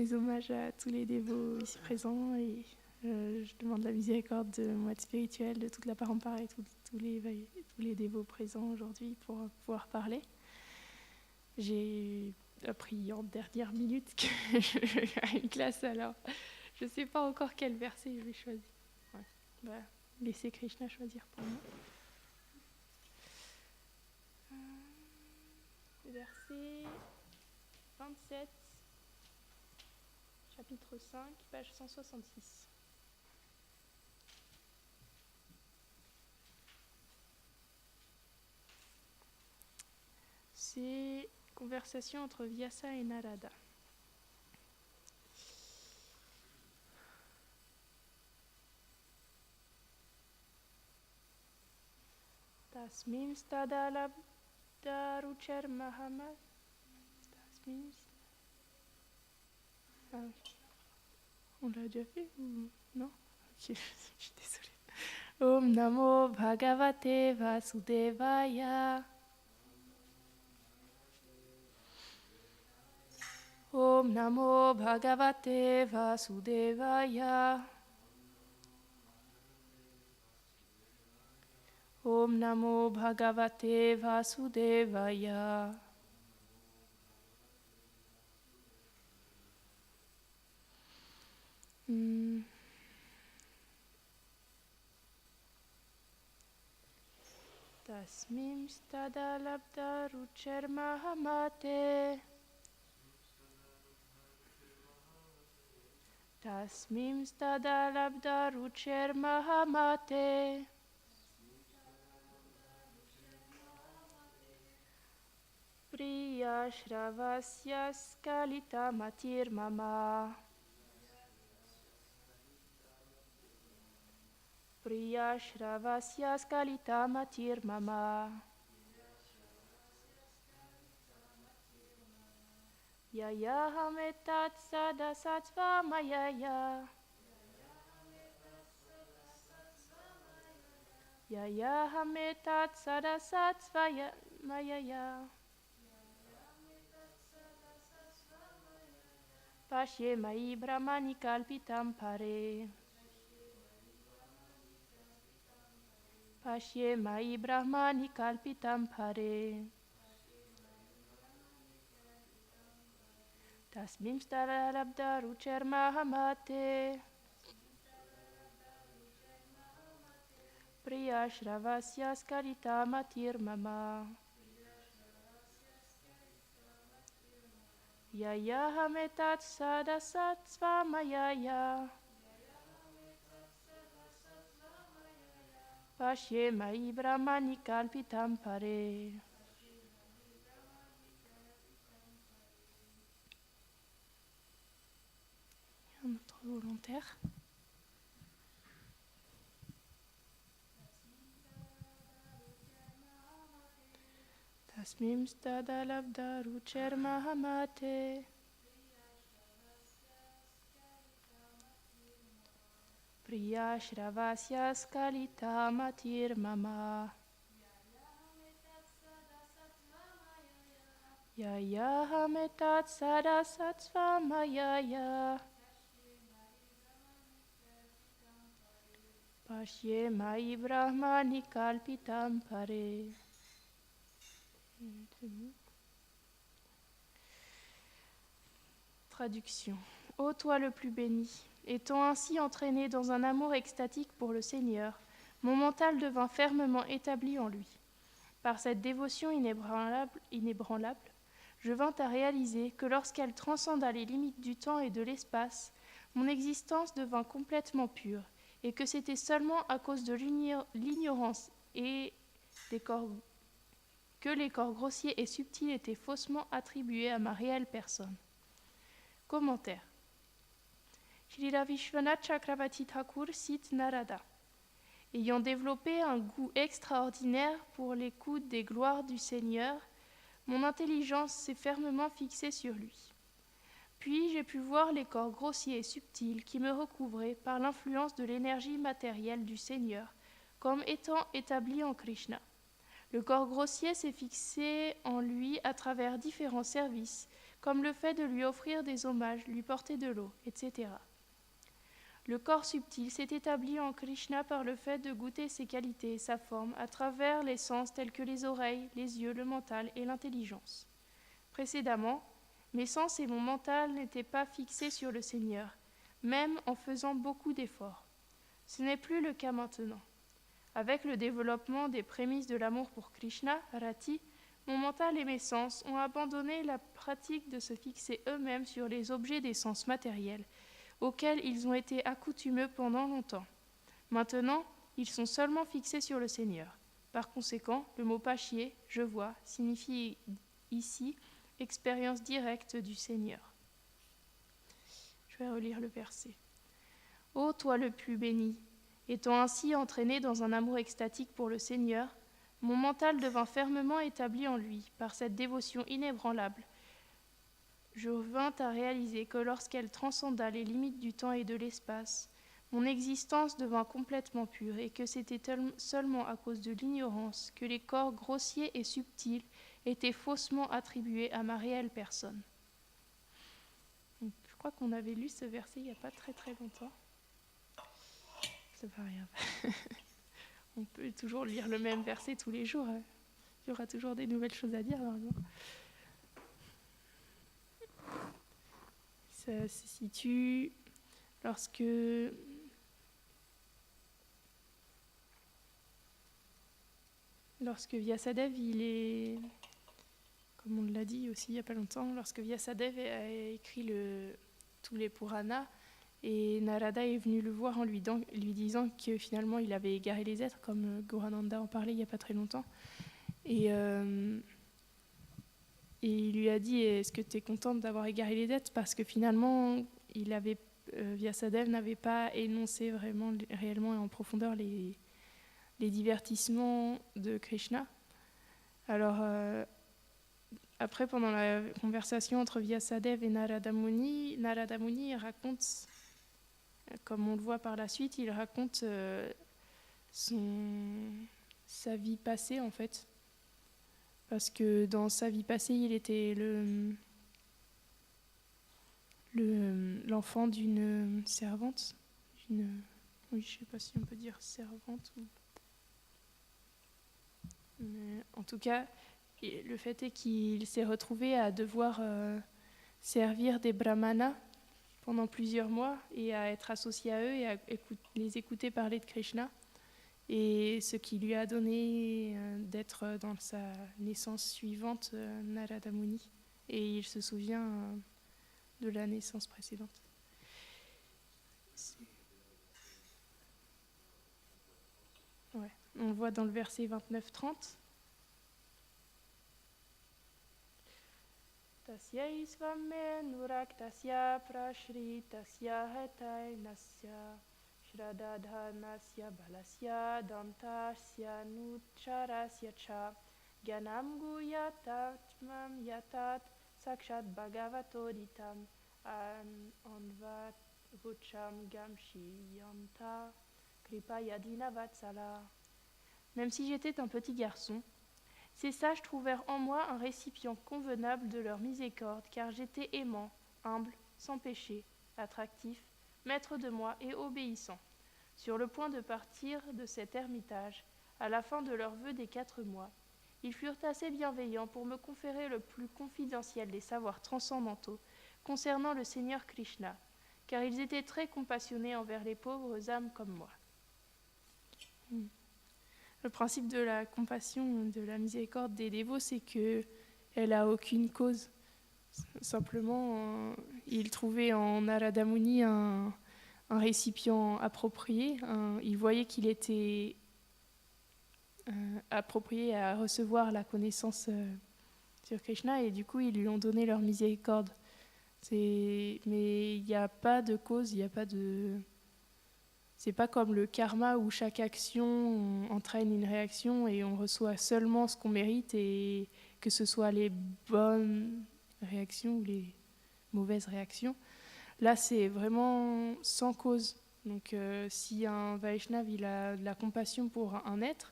mes hommages à tous les dévots ici présents et je demande la miséricorde de mon aide spirituelle, de toute la parampara et tous les dévots présents aujourd'hui pour pouvoir parler. J'ai appris en dernière minute que je vais faire une classe, alors je ne sais pas encore quel verset je vais choisir. Ouais. Laissez Krishna choisir pour moi. Verset 27, chapitre 5, page 166. C'est conversation entre Vyasa et Narada. Tasmim stadalabdarucher mahamad. Tasmim. Ah, on l'a déjà fait ou non? Ok, je suis désolée. Om Namo Bhagavate Vasudevaya. Om Namo Bhagavate Vasudevaya. Om Namo Bhagavate Vasudevaya. Tasmim stadalabdarucher mahamate. Tasmim stadalabdarucher mahamate. Priya shravasya skalita matir mama. Priya shravasya skalita matir mama. Yaya hametat sada satsva mayaya. Yaya hametat sada satsva mayaya. Pashye mai brahmani kalpitam pare. Pashye mai brahmani kalpitam pare. Tasmim stadalabdarucher mahamate. Priya shravasya skalita matir mama. Yaya hametat sada satsva mayaya. Pashye mai brahmani kalpitam pare. Un autre volontaire. Tasmim stadalabdarucher mahamate. Priya shravasya skalita matir mama. Yaya hametat sada satsva mayaya. Pashye mai brahmani kalpitam pare. Traduction. Ô toi le plus béni, étant ainsi entraîné dans un amour extatique pour le Seigneur, mon mental devint fermement établi en lui. Par cette dévotion inébranlable, je vins à réaliser que lorsqu'elle transcenda les limites du temps et de l'espace, mon existence devint complètement pure, et que c'était seulement à cause de l'ignorance et que les corps grossiers et subtils étaient faussement attribués à ma réelle personne. Commentaire. Shrila Vishwanath Chakravarti Thakur cite Narada. Ayant développé un goût extraordinaire pour l'écoute des gloires du Seigneur, mon intelligence s'est fermement fixée sur lui. Puis j'ai pu voir les corps grossiers et subtils qui me recouvraient par l'influence de l'énergie matérielle du Seigneur, comme étant établis en Krishna. Le corps grossier s'est fixé en lui à travers différents services, comme le fait de lui offrir des hommages, lui porter de l'eau, etc. Le corps subtil s'est établi en Krishna par le fait de goûter ses qualités et sa forme à travers les sens tels que les oreilles, les yeux, le mental et l'intelligence. Précédemment, mes sens et mon mental n'étaient pas fixés sur le Seigneur, même en faisant beaucoup d'efforts. Ce n'est plus le cas maintenant. Avec le développement des prémices de l'amour pour Krishna, Rati, mon mental et mes sens ont abandonné la pratique de se fixer eux-mêmes sur les objets des sens matériels, auxquels ils ont été accoutumés pendant longtemps. Maintenant, ils sont seulement fixés sur le Seigneur. Par conséquent, le mot pachier, je vois, signifie ici expérience directe du Seigneur. Je vais relire le verset. Ô toi le plus béni, étant ainsi entraîné dans un amour extatique pour le Seigneur, mon mental devint fermement établi en lui par cette dévotion inébranlable. Je vins à réaliser que lorsqu'elle transcenda les limites du temps et de l'espace, mon existence devint complètement pure et que c'était seulement à cause de l'ignorance que les corps grossiers et subtils étaient faussement attribués à ma réelle personne. Donc, je crois qu'on avait lu ce verset il n'y a pas très très longtemps. Ça va rien. On peut toujours lire le même verset tous les jours. Hein. Il y aura toujours des nouvelles choses à dire normalement. Ça se situe lorsque Vyasadeva, il est, comme on l'a dit aussi il n'y a pas longtemps, lorsque Vyasadeva a écrit tous les Puranas, et Narada est venu le voir en lui disant que finalement il avait égaré les êtres, comme Gaurananda en parlait il n'y a pas très longtemps. Et il lui a dit, est-ce que tu es contente d'avoir égaré les êtres? Parce que finalement, Vyasadeva n'avait pas énoncé réellement et en profondeur les divertissements de Krishna. Alors, après, pendant la conversation entre Vyasadeva et Narada Muni raconte, comme on le voit par la suite, il raconte sa vie passée, en fait. Parce que dans sa vie passée, il était l'enfant d'une servante. Oui, je ne sais pas si on peut dire servante. Mais en tout cas, le fait est qu'il s'est retrouvé à devoir servir des brahmanas pendant plusieurs mois et à être associé à eux et à les écouter parler de Krishna. Et ce qui lui a donné d'être dans sa naissance suivante, Narada Muni. Et il se souvient de la naissance précédente. Ouais. On voit dans le verset 29-30. Tasya isvame nurak tasya prashri tasya hetai nasya Shradadhanasya balasya dantasya nucharasya cha Gyanam guyatatmam yatat sakshat bhagavatoditam anvat vucham gamshiyanta kripayadina vatsala. Même si j'étais un petit garçon, ces sages trouvèrent en moi un récipient convenable de leur miséricorde, car j'étais aimant, humble, sans péché, attractif, maître de moi et obéissant. Sur le point de partir de cet ermitage, à la fin de leur vœu des 4 mois, ils furent assez bienveillants pour me conférer le plus confidentiel des savoirs transcendantaux concernant le Seigneur Krishna, car ils étaient très compassionnés envers les pauvres âmes comme moi. Le principe de la compassion, de la miséricorde des dévots, c'est qu'elle n'a aucune cause. Simplement, il trouvait en Narada Muni un récipient approprié. Il voyait qu'il était approprié à recevoir la connaissance sur Krishna et du coup, ils lui ont donné leur miséricorde. Mais il n'y a pas de cause, il n'y a pas de... C'est pas comme le karma où chaque action entraîne une réaction et on reçoit seulement ce qu'on mérite et que ce soit les bonnes réactions ou les mauvaises réactions. Là, c'est vraiment sans cause. Donc, si un Vaishnav il a de la compassion pour un être,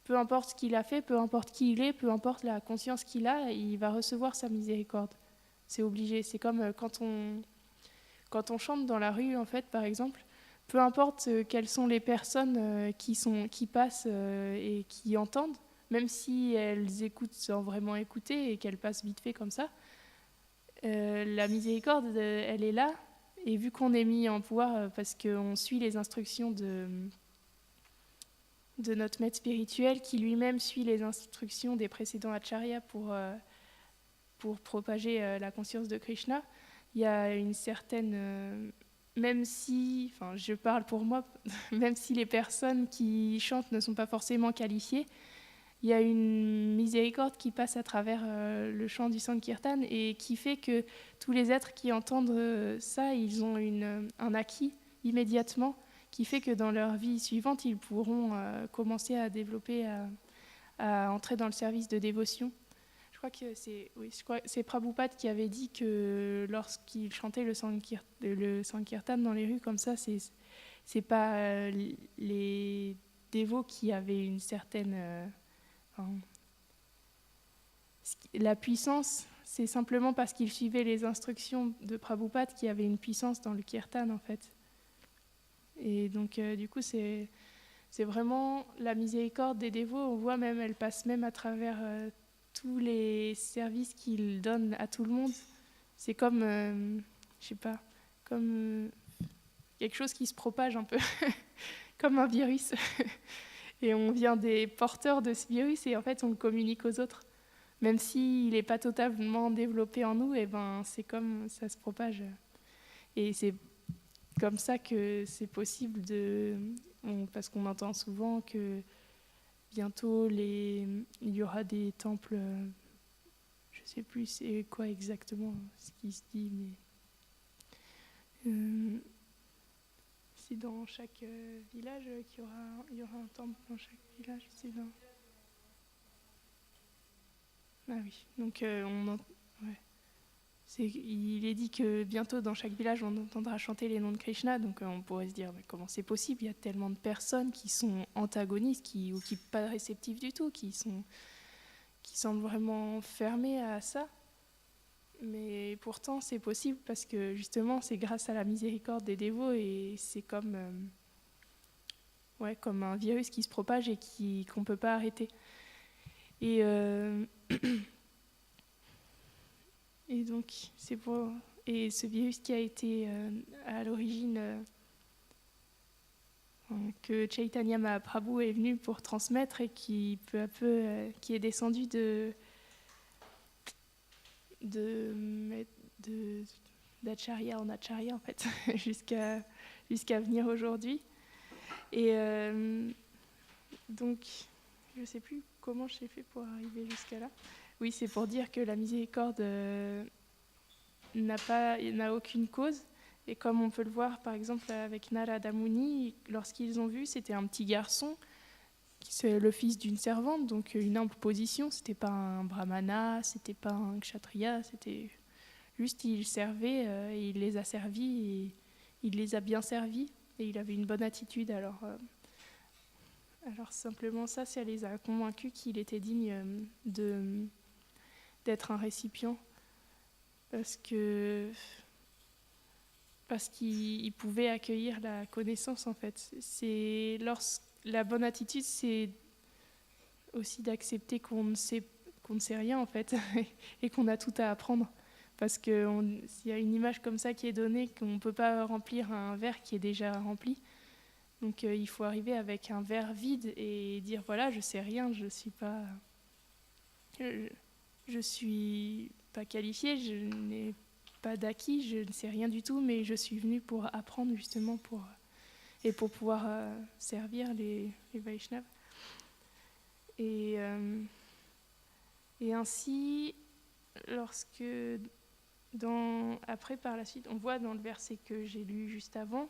peu importe ce qu'il a fait, peu importe qui il est, peu importe la conscience qu'il a, il va recevoir sa miséricorde. c'est obligé. C'est comme quand on chante dans la rue, en fait, par exemple, peu importe quelles sont les personnes qui passent et qui entendent, même si elles écoutent sans vraiment écouter et qu'elles passent vite fait comme ça, la miséricorde, elle est là. Et vu qu'on est mis en pouvoir parce qu'on suit les instructions de notre maître spirituel, qui lui-même suit les instructions des précédents acharyas pour propager la conscience de Krishna, il y a une certaine... même si, enfin je parle pour moi, même si les personnes qui chantent ne sont pas forcément qualifiées, il y a une miséricorde qui passe à travers le chant du Sankirtan et qui fait que tous les êtres qui entendent ça, ils ont un acquis immédiatement, qui fait que dans leur vie suivante, ils pourront commencer à développer, à entrer dans le service de dévotion. Je crois que c'est Prabhupada qui avait dit que lorsqu'il chantait le Sankirtan dans les rues comme ça, c'est pas les dévots qui avaient une certaine... la puissance, c'est simplement parce qu'il suivait les instructions de Prabhupada qu'il y avait une puissance dans le kirtan, en fait. Et donc, du coup, c'est vraiment la miséricorde des dévots. On voit même, elle passe même à travers tous les services qu'il donne à tout le monde. C'est comme, je sais pas, comme quelque chose qui se propage un peu, comme un virus. Et on vient des porteurs de ce virus et en fait, on le communique aux autres. Même s'il n'est pas totalement développé en nous, et ben, c'est comme ça se propage. Et c'est comme ça que c'est possible parce qu'on entend souvent que bientôt il y aura des temples, je ne sais plus c'est quoi exactement ce qui se dit, mais c'est dans chaque village qu'il y aura un temple dans chaque village. Ah oui, donc ouais. Il est dit que bientôt dans chaque village on entendra chanter les noms de Krishna, donc on pourrait se dire mais comment c'est possible, il y a tellement de personnes qui sont antagonistes ou qui pas réceptives du tout, qui semblent vraiment fermées à ça, mais pourtant c'est possible parce que justement c'est grâce à la miséricorde des dévots et c'est comme comme un virus qui se propage et qu'on ne peut pas arrêter. Et et donc, et ce virus qui a été à l'origine que Chaitanya Mahaprabhu est venu pour transmettre et qui peu à peu qui est descendu d'acharya en acharya en fait jusqu'à venir aujourd'hui. Et donc, je ne sais plus comment j'ai fait pour arriver jusqu'à là. Oui, c'est pour dire que la miséricorde n'a aucune cause. Et comme on peut le voir, par exemple, avec Narada Muni, lorsqu'ils ont vu, c'était un petit garçon, c'est le fils d'une servante, donc une humble position. C'était pas un brahmana, c'était pas un kshatriya, c'était juste il servait, et il les a servis, et il les a bien servis, et il avait une bonne attitude. Alors simplement ça les a convaincus qu'il était digne d'être un récipient, parce qu'il pouvait accueillir la connaissance en fait. La bonne attitude, c'est aussi d'accepter qu'on ne sait rien en fait et qu'on a tout à apprendre. Parce qu'il y a une image comme ça qui est donnée, qu'on ne peut pas remplir un verre qui est déjà rempli. Donc il faut arriver avec un verre vide et dire voilà, je sais rien, je suis pas qualifiée, je n'ai pas d'acquis, je ne sais rien du tout, mais je suis venue pour apprendre justement pour pouvoir servir les Vaishnavas. Et ainsi, après par la suite, on voit dans le verset que j'ai lu juste avant,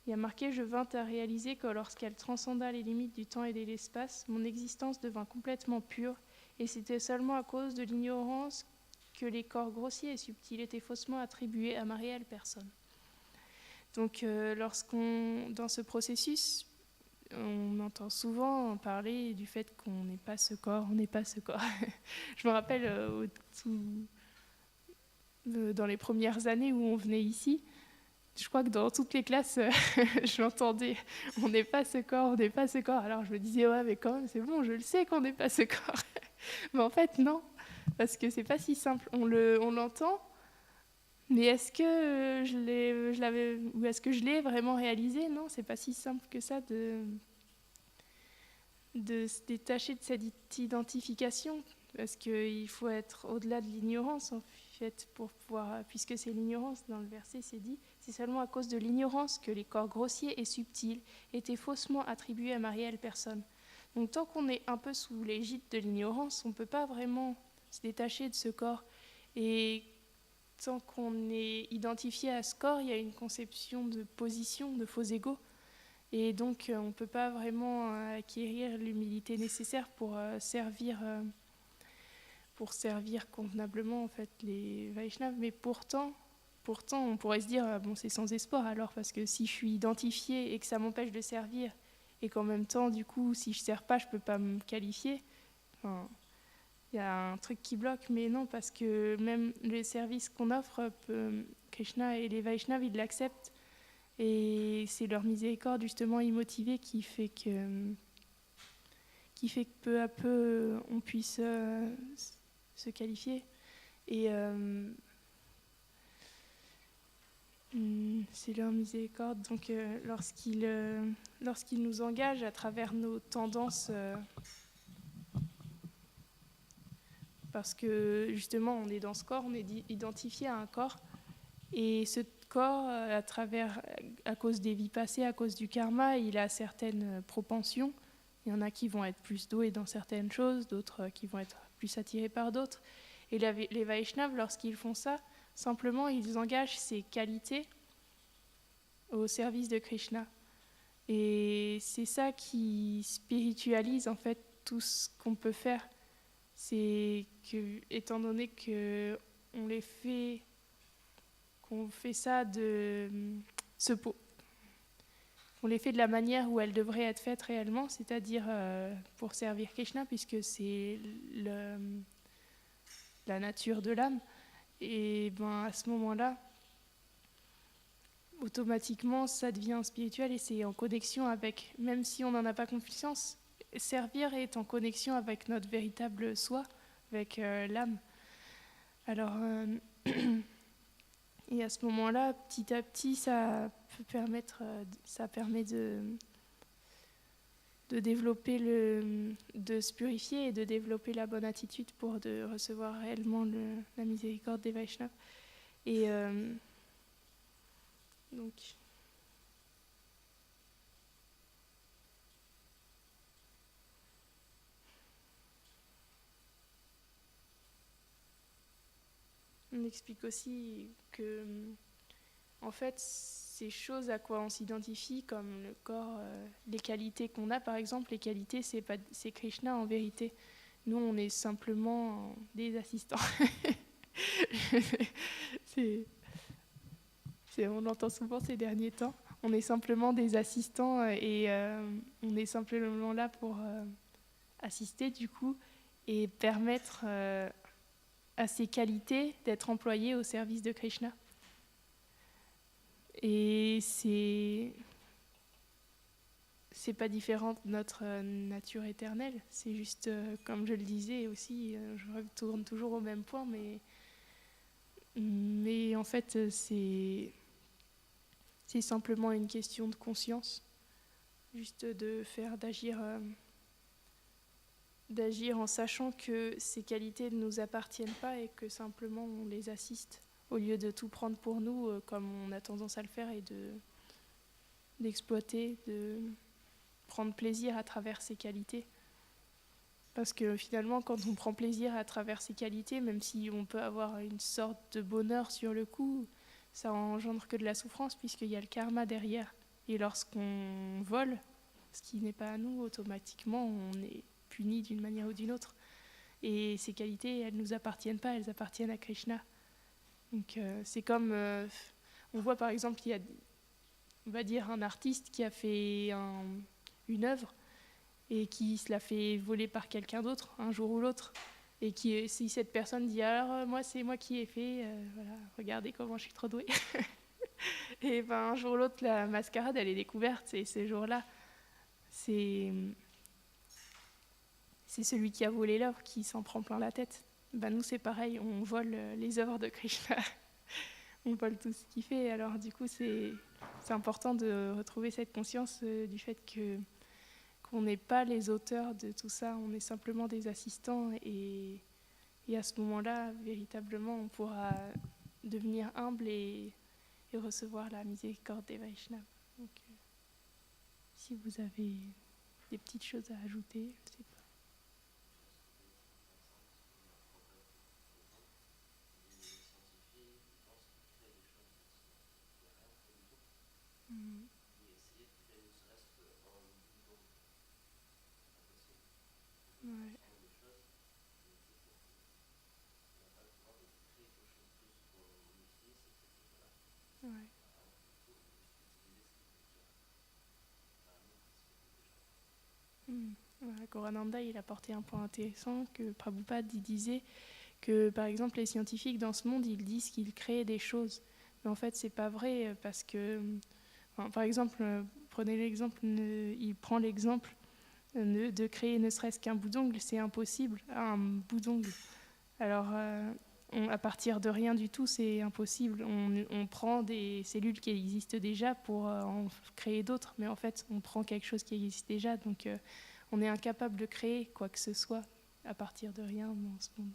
il y a marqué « Je vins à réaliser que lorsqu'elle transcenda les limites du temps et de l'espace, mon existence devint complètement pure, et c'était seulement à cause de l'ignorance que les corps grossiers et subtils étaient faussement attribués à ma réelle personne. » Donc dans ce processus, on entend souvent parler du fait qu'on n'est pas ce corps, on n'est pas ce corps. Je me rappelle dans les premières années où on venait ici. Je crois que dans toutes les classes, j'entendais « on n'est pas ce corps, on n'est pas ce corps ». Alors je me disais « ouais, mais quand même, c'est bon, je le sais qu'on n'est pas ce corps ». Mais en fait, non, parce que c'est pas si simple. On l'entend, mais est-ce que je l'avais, ou est-ce que je l'ai vraiment réalisé? Non, c'est pas si simple que ça de se détacher de cette identification, parce qu'il faut être au-delà de l'ignorance, en fait, pour pouvoir, puisque c'est l'ignorance, dans le verset c'est dit, c'est seulement à cause de l'ignorance que les corps grossiers et subtils étaient faussement attribués à ma réelle personne. Donc tant qu'on est un peu sous l'égide de l'ignorance, on ne peut pas vraiment se détacher de ce corps. Et tant qu'on est identifié à ce corps, il y a une conception de position, de faux égaux. Et donc on ne peut pas vraiment acquérir l'humilité nécessaire pour servir convenablement en fait les Vaishnavas. Mais pourtant, on pourrait se dire bon, c'est sans espoir alors, parce que si je suis identifiée et que ça m'empêche de servir, et qu'en même temps, du coup, si je ne sers pas, je ne peux pas me qualifier, enfin, il y a un truc qui bloque. Mais non, parce que même les services qu'on offre, Krishna et les Vaishnavas, ils l'acceptent. Et c'est leur miséricorde justement immotivée qui fait que peu à peu on puisse se qualifier. Et c'est leur miséricorde. Donc lorsqu'ils nous engagent à travers nos tendances, parce que justement on est dans ce corps, on est identifié à un corps, et ce corps, à cause des vies passées, à cause du karma, il a certaines propensions. Il y en a qui vont être plus doués dans certaines choses, d'autres qui vont être plus attirés par d'autres. Et les Vaishnavas, lorsqu'ils font ça, simplement ils engagent ces qualités au service de Krishna. Et c'est ça qui spiritualise en fait tout ce qu'on peut faire. C'est que, étant donné qu'on fait ça on les fait de la manière où elles devraient être faites réellement, c'est-à-dire pour servir Krishna, puisque c'est la nature de l'âme. Et ben, à ce moment-là, automatiquement, ça devient spirituel et c'est en connexion avec, même si on n'en a pas conscience, servir est en connexion avec notre véritable soi, avec l'âme. Alors, et à ce moment-là, petit à petit, ça permet de développer de se purifier et de développer la bonne attitude pour de recevoir réellement la miséricorde des Vaishnavas. Et donc on explique aussi que en fait ces choses à quoi on s'identifie, comme le corps, les qualités qu'on a par exemple, les qualités c'est Krishna en vérité. Nous on est simplement des assistants. On l'entend souvent ces derniers temps. On est simplement des assistants et on est simplement là pour assister du coup et permettre à ces qualités d'être employées au service de Krishna. Et c'est pas différent de notre nature éternelle. C'est juste, comme je le disais aussi, je retourne toujours au même point, mais en fait, c'est simplement une question de conscience, juste d'agir en sachant que ces qualités ne nous appartiennent pas et que simplement on les assiste, au lieu de tout prendre pour nous, comme on a tendance à le faire, et d'exploiter, de prendre plaisir à travers ces qualités. Parce que finalement, quand on prend plaisir à travers ces qualités, même si on peut avoir une sorte de bonheur sur le coup, ça engendre que de la souffrance, puisqu'il y a le karma derrière. Et lorsqu'on vole, ce qui n'est pas à nous, automatiquement, on est puni d'une manière ou d'une autre. Et ces qualités, elles ne nous appartiennent pas, elles appartiennent à Krishna. Donc c'est comme, on voit par exemple qu'il y a, on va dire, un artiste qui a fait une œuvre et qui se la fait voler par quelqu'un d'autre, un jour ou l'autre. Et si cette personne dit alors moi c'est moi qui ai fait, voilà, regardez comment je suis trop douée. Et ben un jour ou l'autre la mascarade elle est découverte et ce jour-là c'est celui qui a volé l'œuvre qui s'en prend plein la tête. Ben nous c'est pareil, on vole les œuvres de Krishna, on vole tout ce qu'il fait. Alors du coup c'est important de retrouver cette conscience du fait qu'on n'est pas les auteurs de tout ça, on est simplement des assistants et à ce moment-là, véritablement, on pourra devenir humble et recevoir la miséricorde des Vaishnavas. Donc, si vous avez des petites choses à ajouter, je sais pas. Mm. Ouais. Ouais. Mm. Ouais, Gorananda, il a porté un point intéressant que Prabhupada il disait que, par exemple, les scientifiques dans ce monde, ils disent qu'ils créent des choses. Mais en fait, c'est pas vrai parce que, par exemple, prenez l'exemple, il prend l'exemple de créer ne serait-ce qu'un bout d'ongle, c'est impossible, un bout d'ongle. Alors, à partir de rien du tout, c'est impossible. On prend des cellules qui existent déjà pour en créer d'autres, mais en fait, on prend quelque chose qui existe déjà, donc on est incapable de créer quoi que ce soit à partir de rien dans ce monde.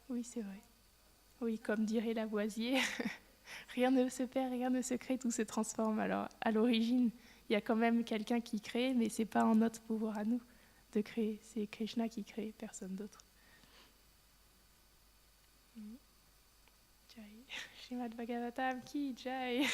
Oui, c'est vrai. Oui, comme dirait Lavoisier, rien ne se perd, rien ne se crée, tout se transforme. Alors, à l'origine, il y a quand même quelqu'un qui crée, mais c'est pas en notre pouvoir à nous de créer. C'est Krishna qui crée, personne d'autre. Jai. Srimad Bhagavatam ki Jai.